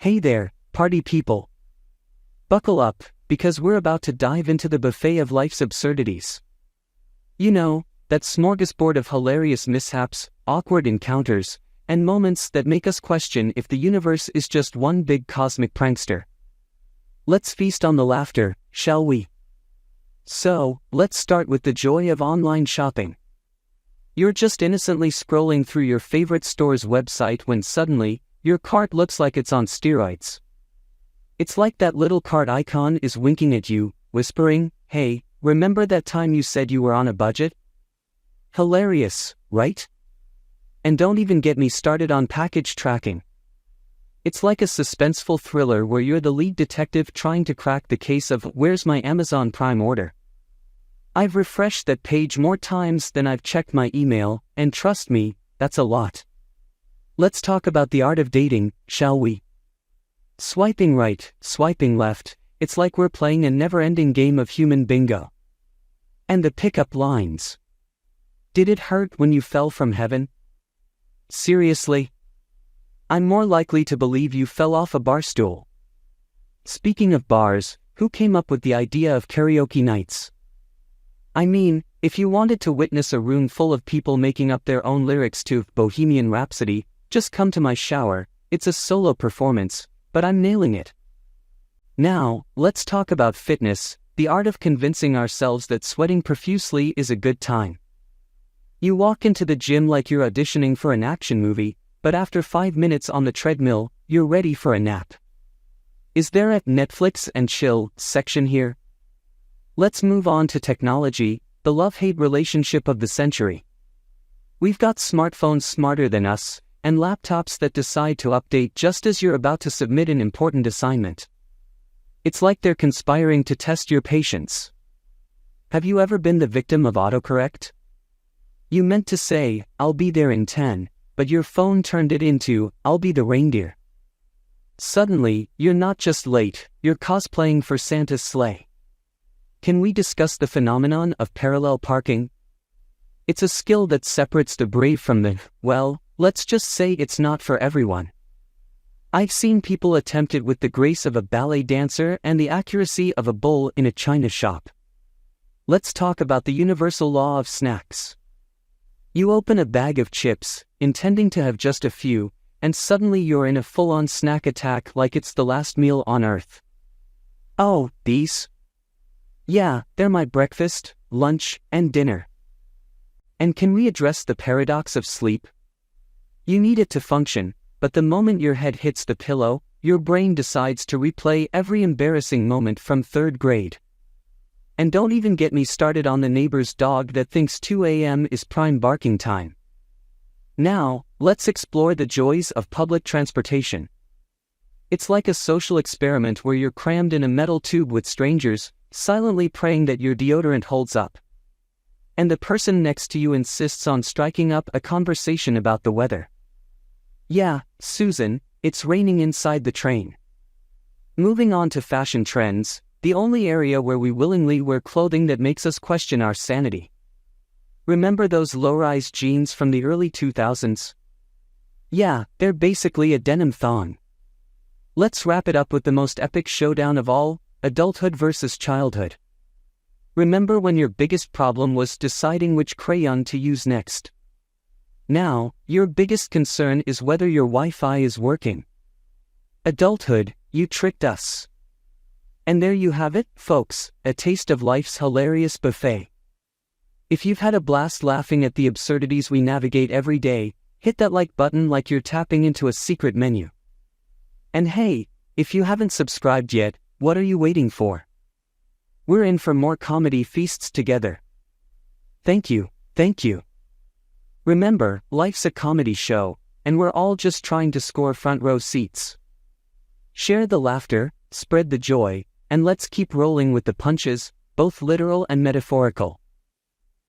Hey there, party people. Buckle up, because we're about to dive into the buffet of life's absurdities. You know, that smorgasbord of hilarious mishaps, awkward encounters, and moments that make us question if the universe is just one big cosmic prankster. Let's feast on the laughter, shall we? So, let's start with the joy of online shopping. You're just innocently scrolling through your favorite store's website when suddenly, your cart looks like it's on steroids. It's like that little cart icon is winking at you, whispering, "Hey, remember that time you said you were on a budget?" Hilarious, right? And don't even get me started on package tracking. It's like a suspenseful thriller where you're the lead detective trying to crack the case of "Where's my Amazon Prime order?" I've refreshed that page more times than I've checked my email, and trust me, that's a lot. Let's talk about the art of dating, shall we? Swiping right, swiping left, it's like we're playing a never-ending game of human bingo. And the pickup lines. Did it hurt when you fell from heaven? Seriously? I'm more likely to believe you fell off a barstool. Speaking of bars, who came up with the idea of karaoke nights? I mean, if you wanted to witness a room full of people making up their own lyrics to Bohemian Rhapsody, just come to my shower. It's a solo performance, but I'm nailing it. Now, let's talk about fitness, the art of convincing ourselves that sweating profusely is a good time. You walk into the gym like you're auditioning for an action movie, but after 5 minutes on the treadmill, you're ready for a nap. Is there a Netflix and chill section here? Let's move on to technology, the love-hate relationship of the century. We've got smartphones smarter than us, and laptops that decide to update just as you're about to submit an important assignment. It's like they're conspiring to test your patience. Have you ever been the victim of autocorrect? You meant to say, "I'll be there in 10, but your phone turned it into, "I'll be the reindeer." Suddenly, you're not just late, you're cosplaying for Santa's sleigh. Can we discuss the phenomenon of parallel parking? It's a skill that separates the brave from the, well, let's just say it's not for everyone. I've seen people attempt it with the grace of a ballet dancer and the accuracy of a bull in a china shop. Let's talk about the universal law of snacks. You open a bag of chips, intending to have just a few, and suddenly you're in a full-on snack attack like it's the last meal on Earth. Oh, these? Yeah, they're my breakfast, lunch, and dinner. And can we address the paradox of sleep? You need it to function, but the moment your head hits the pillow, your brain decides to replay every embarrassing moment from 3rd grade. And don't even get me started on the neighbor's dog that thinks 2 a.m. is prime barking time. Now, let's explore the joys of public transportation. It's like a social experiment where you're crammed in a metal tube with strangers, silently praying that your deodorant holds up. And the person next to you insists on striking up a conversation about the weather. Yeah, Susan, it's raining inside the train. Moving on to fashion trends, the only area where we willingly wear clothing that makes us question our sanity. Remember those low-rise jeans from the early 2000s? Yeah, they're basically a denim thong. Let's wrap it up with the most epic showdown of all, adulthood versus childhood. Remember when your biggest problem was deciding which crayon to use next? Now, your biggest concern is whether your Wi-Fi is working. Adulthood, you tricked us. And there you have it, folks, a taste of life's hilarious buffet. If you've had a blast laughing at the absurdities we navigate every day, hit that like button like you're tapping into a secret menu. And hey, if you haven't subscribed yet, what are you waiting for? We're in for more comedy feasts together. Thank you, thank you. Remember, life's a comedy show, and we're all just trying to score front row seats. Share the laughter, spread the joy, and let's keep rolling with the punches, both literal and metaphorical.